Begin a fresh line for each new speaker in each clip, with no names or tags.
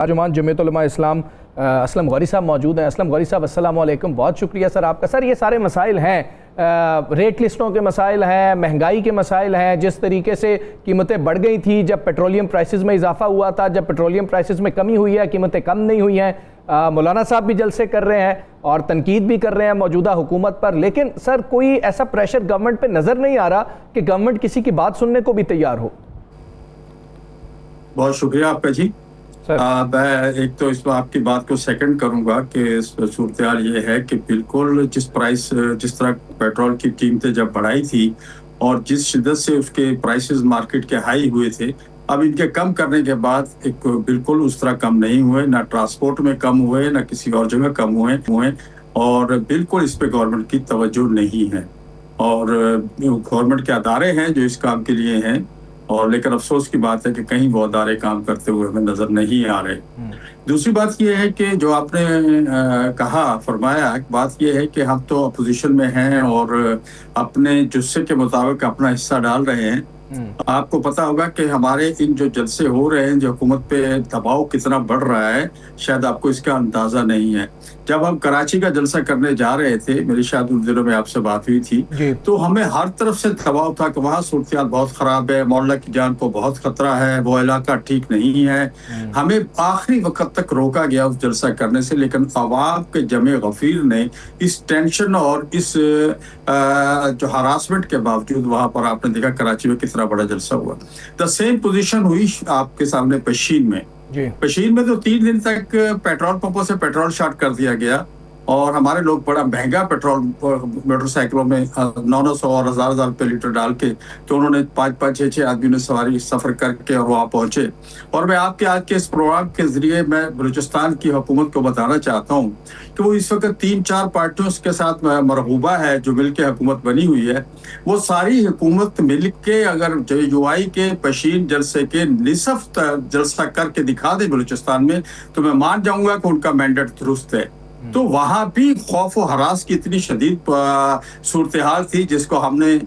तर्जुमान जमीयत उलमा इस्लाम असलम गौरी साहब मौजूद हैं। असलम गौरी साहब अस्सलाम वालेकुम, बहुत शुक्रिया सर आपका। सर ये सारे मसाइल हैं, रेट लिस्टों के मसाइल हैं, महंगाई के मसाइल हैं, जिस तरीके से कीमतें बढ़ गई थी जब पेट्रोलियम प्राइसेस में इजाफा हुआ था, जब पेट्रोलियम प्राइसेस में कमी हुई है कीमतें कम नहीं हुई हैं। मौलाना साहब भी जलसे कर रहे हैं और तनकीद भी कर रहे हैं मौजूदा हुकूमत पर, लेकिन सर कोई ऐसा प्रेशर गवर्नमेंट पर नज़र नहीं आ रहा कि गवर्नमेंट किसी की बात सुनने को भी तैयार हो।
बहुत शुक्रिया आपका जी। मैं एक तो इसमें आपकी बात को सेकंड करूंगा कि सूरत हाल ये है कि बिल्कुल जिस तरह पेट्रोल की कीमतें जब बढ़ाई थी और जिस शिद्दत से उसके प्राइसेस मार्केट के हाई हुए थे, अब इनके कम करने के बाद एक बिल्कुल उस तरह कम नहीं हुए, ना ट्रांसपोर्ट में कम हुए, ना किसी और जगह कम हुए और बिल्कुल इस पे गवर्नमेंट की तवज्जो नहीं है। और गवर्नमेंट के अदारे हैं जो इस काम के लिए हैं, और लेकिन अफसोस की बात है कि कहीं वो अदारे काम करते हुए हमें नजर नहीं आ रहे। दूसरी बात यह है कि जो आपने फरमाया, बात यह है कि हम तो अपोजिशन में हैं और अपने जुस्से के मुताबिक अपना हिस्सा डाल रहे हैं। आपको पता होगा कि हमारे इन जो जलसे हो रहे हैं, जो हुकूमत पे दबाव कितना बढ़ रहा है, शायद आपको इसका अंदाजा नहीं है। जब हम कराची का जलसा करने जा रहे थे, मेरी शायद उन दिनों में आपसे बात हुई थी, तो हमें हर तरफ से दबाव था कि वहाँ सूरत हाल बहुत खराब है, मौला की जान को बहुत खतरा है, वो इलाका ठीक नहीं है। हमें आखिरी वक्त तक रोका गया उस जलसा करने से, लेकिन अवाम के जमे गफीर ने इस टेंशन और इस जो हरासमेंट के बावजूद वहां पर आपने देखा कराची में कितना बड़ा जलसा हुआ। द सेम पोजीशन हुई आपके सामने पशीन में। पशीन में तो 3 दिन तक पेट्रोल पंपों से पेट्रोल शॉर्ट कर दिया गया और हमारे लोग बड़ा महंगा पेट्रोल मोटरसाइकिलों में 900 और 1000 रुपये लीटर डाल के, तो उन्होंने 5-5, 6-6 आदमियों ने सवारी सफर करके और वहाँ पहुंचे। और मैं आपके आज के इस प्रोग्राम के जरिए मैं बलूचिस्तान की हुकूमत को बताना चाहता हूँ कि वो इस वक्त 3-4 पार्टियों के साथ मरहूबा है जो मिल के हुकूमत बनी हुई है। वो सारी हुकूमत मिल के अगर JUI के पशीन जलसे के निसफ जलसा करके दिखा दे बलूचिस्तान में, तो मैं मान जाऊंगा कि उनका मैंडेट दुरुस्त है। तो वहां भी खौफ और हरास की इतनी शदीद सूरत हाल थी, जिसको हमने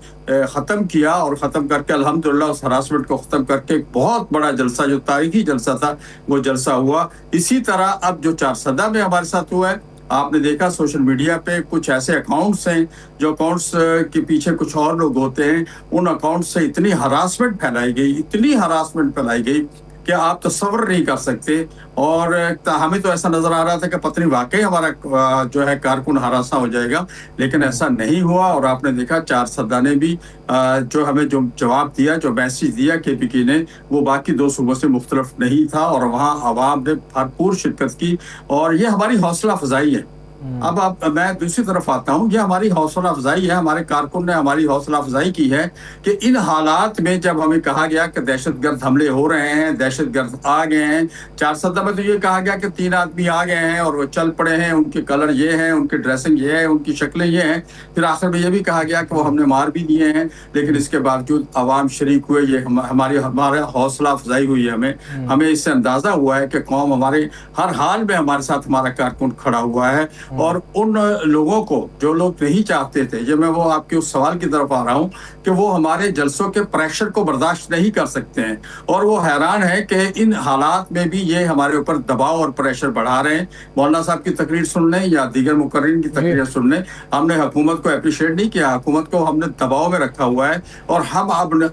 खत्म किया और खत्म करके अल्हम्दुलिल्लाह उस हरासमेंट को खत्म करके एक बहुत बड़ा जलसा, जो तारीखी जलसा था, वो जलसा हुआ। इसी तरह अब जो 4 सदा में हमारे साथ हुआ है, आपने देखा सोशल मीडिया पे कुछ ऐसे अकाउंट्स हैं जो अकाउंट्स के पीछे कुछ और लोग होते हैं, उन अकाउंट से इतनी हरासमेंट फैलाई गई कि आप तस्वर नहीं कर सकते। और हमें तो ऐसा नजर आ रहा था कि पत्नी वाकई हमारा जो है कारकुन हरासा हो जाएगा, लेकिन ऐसा नहीं हुआ। और आपने देखा 4 सदा ने भी जो हमें जो जवाब दिया, जो मैसेज दिया KPK ने, वो बाकी 2 सूबों से मुख्तलिफ नहीं था और वहाँ आवाम ने भरपूर शिरकत की और ये हमारी हौसला अफजाई है। अब मैं दूसरी तरफ आता हूँ, ये हमारी हौसला अफजाई है, हमारे कारकुन ने हमारी हौसला अफजाई की है कि इन हालात में जब हमें कहा गया कि दहशतगर्द हमले हो रहे हैं, दहशतगर्द आ गए हैं, 4 सदा में तो ये कहा गया कि 3 आदमी आ गए हैं और वो चल पड़े हैं, उनके कलर ये हैं, उनकी ड्रेसिंग ये है, उनकी शक्लें ये हैं। फिर आखिर में ये भी कहा गया कि वो हमने मार भी दिए हैं, लेकिन इसके बावजूद अवाम शरीक हुए। ये हमारे हौसला अफजाई हुई है। हमें इससे अंदाजा हुआ है कि कौम हमारे हर हाल में हमारे साथ, हमारा कारकुन खड़ा हुआ है। और उन लोगों को जो लोग नहीं चाहते थे, ये मैं वो आपके उस सवाल की तरफ आ रहा हूँ कि वो हमारे जलसों के प्रेशर को बर्दाश्त नहीं कर सकते हैं और वो हैरान है कि इन हालात में भी ये हमारे ऊपर दबाव और प्रेशर बढ़ा रहे हैं। मौलाना साहब की तकरीर सुन लें या दीगर मुकर्रिरीन की तकरीर सुन लें, हमने हुकूमत को अप्रिशिएट नहीं किया, हुकूमत को हमने दबाव में रखा हुआ है और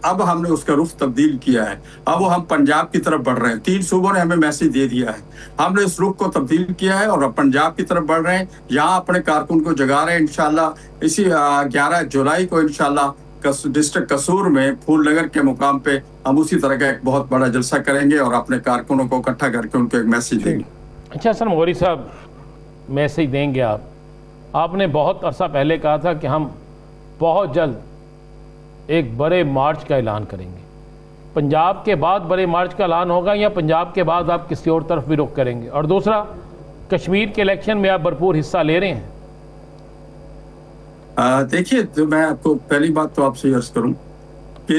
अब हमने उसका रुख तब्दील किया है। अब वो हम पंजाब की तरफ बढ़ रहे हैं। 3 सूबों ने हमें मैसेज दे दिया है, हमने इस रुख को तब्दील किया है और अब पंजाब की तरफ बढ़ रहे हैं। यहाँ अपने कारकुन को जगा रहे हैं। इंशाल्लाह इसी 11 जुलाई को इंशाल्लाह डिस्ट्रिक्ट कसूर में फूल नगर के मुकाम पे हम उसी तरह का एक बहुत बड़ा जलसा करेंगे और अपने कारकुनों को इकट्ठा करके उनको एक मैसेज देंगे।
अच्छा सर गौरी साहब, मैसेज देंगे आपने बहुत अरसा पहले कहा था कि हम बहुत जल्द एक बड़े मार्च का ऐलान करेंगे। पंजाब के बाद बड़े मार्च का ऐलान होगा या पंजाब के बाद आप किसी और तरफ भी रुख करेंगे? और दूसरा, कश्मीर के इलेक्शन में आप भरपूर हिस्सा ले रहे हैं।
देखिए, तो मैं आपको पहली बात तो आपसे अर्ज करूं कि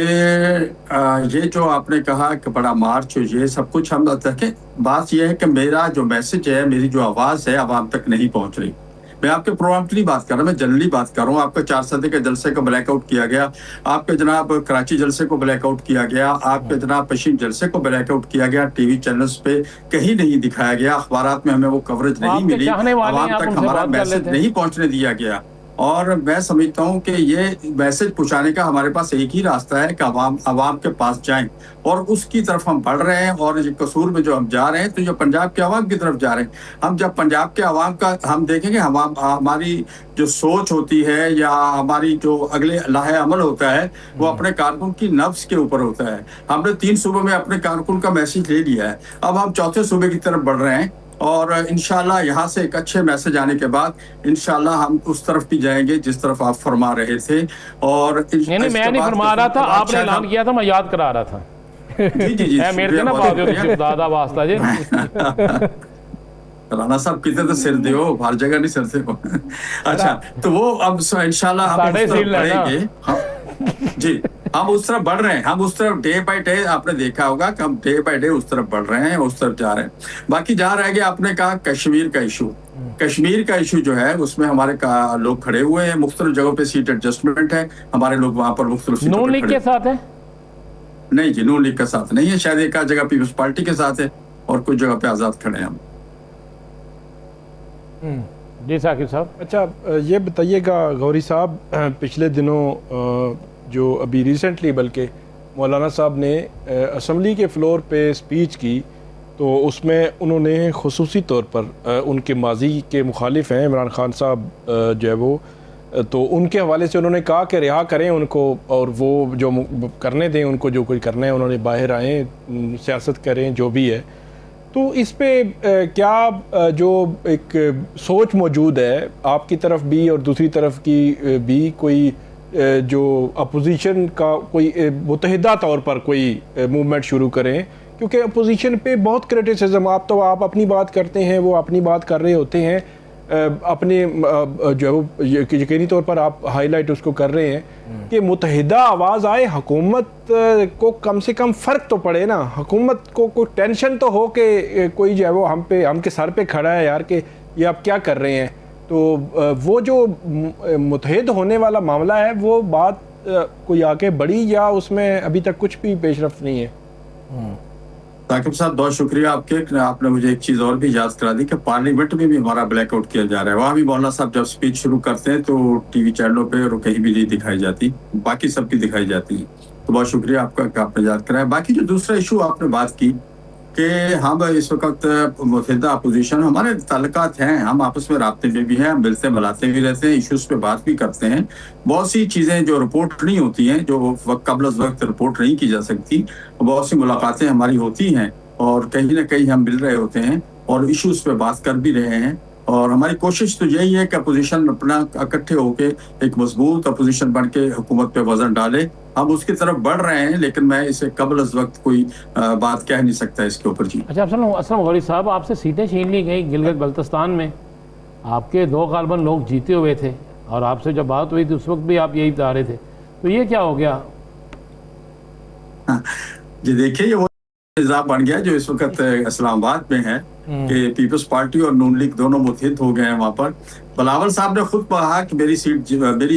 ये जो आपने कहा कि बड़ा मार्च हो, ये सब कुछ हम देखें। बात यह है कि मेरा जो मैसेज है, मेरी जो आवाज़ है, आवाम तक नहीं पहुंच रही। मैं आपके प्रोग्राम की नहीं बात कर रहा, मैं जनरली बात कर रहा हूँ। आपके 4 सदी के जलसे को ब्लैकआउट किया गया, आपके जनाब कराची जलसे को ब्लैकआउट किया गया, आपके जनाब पश्चिम जलसे को ब्लैकआउट किया गया, टीवी चैनल्स पे कहीं नहीं दिखाया गया, अखबारात में हमें वो कवरेज नहीं मिली, आवाम तक हमारा मैसेज नहीं पहुंचने दिया गया। और मैं समझता हूं कि ये मैसेज पहुंचाने का हमारे पास एक ही रास्ता है कि आवाम के पास जाएं, और उसकी तरफ हम बढ़ रहे हैं। और ये कसूर में जो हम जा रहे हैं, तो जो पंजाब के आवाम की तरफ जा रहे हैं, हम जब पंजाब के आवाम का हम देखेंगे, हमारी जो सोच होती है या हमारी जो अगले लाहे अमल होता है, वो अपने कारकुन की नफ्स के ऊपर होता है। हमने 3 सूबों में अपने कारकुन का मैसेज ले लिया है, अब हम 4थे सूबे की तरफ बढ़ रहे हैं, और इंशाल्लाह यहाँ से एक अच्छे मैसेज आने के बाद इंशाल्लाह हम उस तरफ भी जाएंगे जिस तरफ आप फरमा रहे थे। और
नहीं, मैं नहीं फरमा रहा था, आपने ऐलान किया था, मैं याद करा रहा था।
जी जी जी,
मेरे ना दादा वास्ता जी।
राना साहब कितने तो सिर दे हो, हर जगह नहीं सिर दे हो। अच्छा, तो वो अब इंशाल्लाह हम उस तरफ बढ़ेंगे। जी, हम उस तरफ बढ़ रहे हैं, हम उस तरफ डे बाय डे, आपने देखा होगा कि हम डे बाय डे उस तरफ बढ़ रहे हैं, उस तरफ जा रहे हैं। बाकी जहाँ रह गया, आपने कहा कश्मीर का इशू, कश्मीर का इशू जो है उसमें हमारे लोग खड़े हुए हैं, मुख्तलिफ जगहों पे सीट एडजस्टमेंट है, हमारे लोग वहां पर मुख्तलिफ
नून लीग के साथ है।
नहीं जी, नून लीग के साथ नहीं है, शायद एक आध जगह पीपल्स पार्टी के साथ है और कुछ जगह पे आजाद खड़े हैं हम।
जी साकिब साहब।
अच्छा, ये बताइएगा गौरी साहब, पिछले दिनों जो अभी रिसेंटली बल्कि मौलाना साहब ने असम्बली के फ्लोर पे स्पीच की, तो उसमें उन्होंने खुसूसी तौर पर उनके माजी के मुखालिफ हैं इमरान खान साहब जो है वो, तो उनके हवाले से उन्होंने कहा कि रिहा करें उनको, और वो जो करने दें उनको, जो कुछ करना है उन्होंने बाहर आएँ, सियासत करें, जो भी है। तो इस पे क्या जो एक सोच मौजूद है आपकी तरफ भी और दूसरी तरफ की भी, कोई जो अपोजिशन का कोई मुतहिदा तौर पर कोई मूवमेंट शुरू करें? क्योंकि अपोजिशन पे बहुत क्रिटिसिज्म, आप अपनी बात करते हैं, वो अपनी बात कर रहे होते हैं, अपने जो है यकीनी तौर पर आप हाईलाइट उसको कर रहे हैं कि मुतहिदा आवाज़ आए, हुकूमत को कम से कम फ़र्क तो पड़े ना, हुकूमत को कोई टेंशन तो हो कि कोई जो है वो हम के सर पे खड़ा है यार, कि ये आप क्या कर रहे हैं। तो वो जो मुतहिद होने वाला मामला है, वो बात कोई आगे बढ़ी या उसमें अभी तक कुछ भी पेशरफ्त नहीं है?
साकिब साहब, बहुत शुक्रिया आपने मुझे एक चीज और भी याद करा दी कि पार्लियामेंट में भी हमारा ब्लैकआउट किया जा रहा है। वहाँ भी मौलाना साहब जब स्पीच शुरू करते हैं तो टीवी चैनलों पे और कहीं भी नहीं दिखाई जाती, बाकी सबकी दिखाई जाती है। तो बहुत शुक्रिया आपका कि आपने याद कराया। बाकी जो दूसरा इशू आपने बात की कि हम इस वक्त मुतहिदा अपोजिशन, हमारे ताल्लुकात हैं, हम आपस में राब्ते में भी हैं, मिलते मिलाते भी रहते हैं, इश्यूज पे बात भी करते हैं। बहुत सी चीज़ें जो रिपोर्ट नहीं होती हैं, जो कबल वक्त रिपोर्ट नहीं की जा सकती, बहुत सी मुलाकातें हमारी होती हैं और कहीं ना कहीं हम मिल रहे होते हैं और इश्यूज पे बात कर भी रहे हैं। और हमारी कोशिश तो यही है कि अपोजिशन अपना इकट्ठे होके एक मजबूत अपोजिशन बन के हुकूमत पे वजन डाले। हम उसकी तरफ बढ़ रहे हैं, लेकिन मैं इसे कबल वक्त कोई बात कह नहीं सकता इसके ऊपर जी।
अच्छा, असलम गौरी साहब, आपसे सीटें छीन ली गई गिलगित बल्तिस्तान में, आपके 2 गालबन लोग जीते हुए थे और आपसे जब बात हुई थी उस वक्त भी आप यही बता रहे थे, तो ये क्या हो गया?
जी देखिए, ये वो निज़ाम बन गया जो इस वक्त इस्लामाबाद में है कि पीपल्स पार्टी और नून लीग दोनों मुत्तहिद हो गए हैं वहां पर। बिलावल साहब ने खुद कहा कि मेरी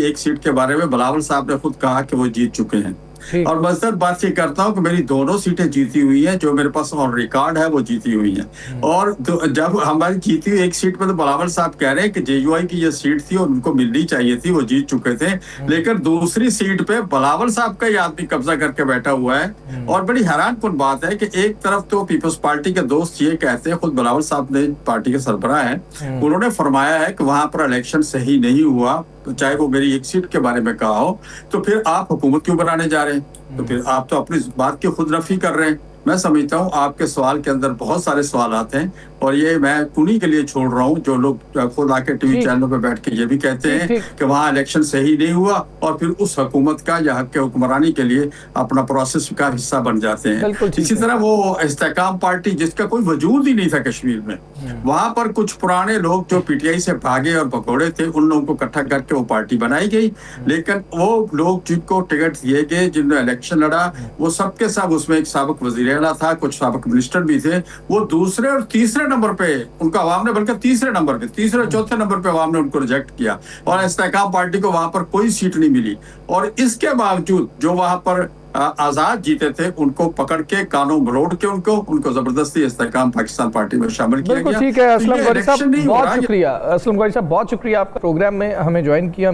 एक सीट के बारे में बिलावल साहब ने खुद कहा कि वो जीत चुके हैं, और मज़ीद बात ये करता हूँ कि मेरी दोनों सीटें जीती हुई हैं, जो मेरे पास ऑन रिकॉर्ड है वो जीती हुई हैं। और तो जब हमारी जीती हुई एक सीट पर तो बिलावल साहब कह रहे हैं कि जेयूआई की ये सीट थी और उनको मिलनी चाहिए थी, वो जीत चुके थे, लेकिन दूसरी सीट पे बिलावल साहब का ये आदमी कब्जा करके बैठा हुआ है। और बड़ी हैरानकुन बात है कि एक तरफ तो पीपल्स पार्टी के दोस्त ये कहते हैं, खुद बिलावल साहब ने पार्टी के सरबराह हैं, उन्होंने फरमाया है कि वहां पर इलेक्शन सही नहीं हुआ, चाहे वो मेरी एक सीट के बारे में कहा हो, तो फिर आप हुकूमत क्यों बनाने जा रहे हैं? तो फिर आप तो अपनी बात की खुद नफी कर रहे हैं। मैं समझता हूँ आपके सवाल के अंदर बहुत सारे सवाल हैं और ये मैं उन्हीं के लिए छोड़ रहा हूँ जो लोग खुद आके टीवी चैनलों पे बैठ के ये भी कहते हैं कि वहाँ इलेक्शन सही नहीं हुआ और फिर उस हुकूमत का या हक के हुक्मरानी के लिए अपना प्रोसेस का हिस्सा बन जाते हैं। इसी तरह वो इस्तेकाम पार्टी जिसका कोई वजूद ही नहीं था कश्मीर में, वहां पर कुछ पुराने लोग जो पीटीआई से भागे और भगोड़े थे, उन लोगों को इकट्ठा करके वो पार्टी बनाई गई, लेकिन वो लोग जिनको टिकट दिए गए, जिन्होंने इलेक्शन लड़ा, वो सबके सब उसमें एक साबिक वजीर चेहरा था, कुछ साबिक मिनिस्टर भी थे, वो दूसरे और तीसरे नंबर पे उनको अवाम ने, बल्कि तीसरे और चौथे नंबर पे अवाम ने उनको रिजेक्ट किया और इस्तेकाम पार्टी को वहां पर कोई सीट नहीं मिली। और इसके बावजूद जो वहां पर आजाद जीते थे उनको पकड़ के कानून मरोड़ के उनको जबरदस्ती इस्तेकाम पाकिस्तान पार्टी में शामिल किया गया।
ठीक है असलम गौरी साहब,
नहीं हो
बहुत
रहा।
शुक्रिया। असलम गौरी साहब बहुत शुक्रिया, आपका प्रोग्राम में हमें ज्वाइन किया।